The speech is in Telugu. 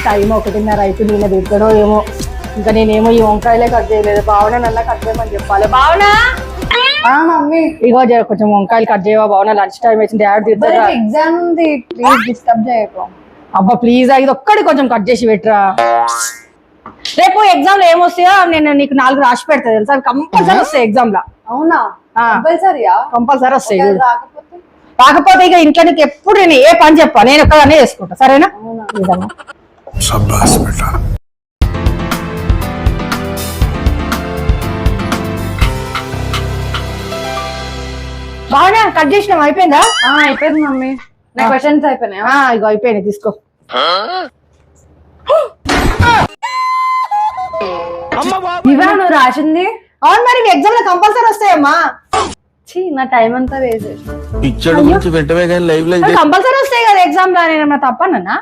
టైం 1:30 అవుతుంది. నేను తింటాడో ఏమో. ఇంకా నేనేమో ఈ వంకాయలే కట్ చేయలేదు. భావన నల్ల కట్ చేయమని చెప్పాలి. భావన మమ్మీ ఇగో కొంచెం వంకాయలు కట్ చేయవా భావన? లంచ్ టైం వచ్చింది. డాడీ తింటారా? ఎగ్జామ్ ఉంది, ప్లీజ్ డిస్టర్బ్ చేయకు. అబ్బా ప్లీజ్ ఇది ఒక్కడి కొంచెం కట్ చేసి పెట్టరా. రేపు ఎగ్జామ్ లో ఏమొస్తాయో నేను నీకు 4 రాసి పెడతా తెలుసా? కంపల్సరీ వస్తాయి ఎగ్జామ్ లో. అవునా? కంపల్సరీ వస్తాయి. రాకపోతే కాకపోతే ఇక ఇంట్లో నీకు ఎప్పుడు నేను ఏ పని చెప్పా, నేను ఒక్కదాన్నే చేసుకుంటా. సరేనా? బాగా కట్ చేసినాం. అయిపోయిందా? అయిపోయింది మమ్మీ. నా క్వశ్చన్స్ అయిపోయినాయి. ఇగో అయిపోయినాయి, తీసుకో. ఇవా నువ్వు రాసింది? అవును మరి ఎగ్జామ్ లో కంపల్సరీ వస్తాయమ్మా. నా టైం అంతా వేస్ట్. కంపల్సరీ వస్తాయి కదా ఎగ్జామ్ లో. నేను తప్పనన్నా?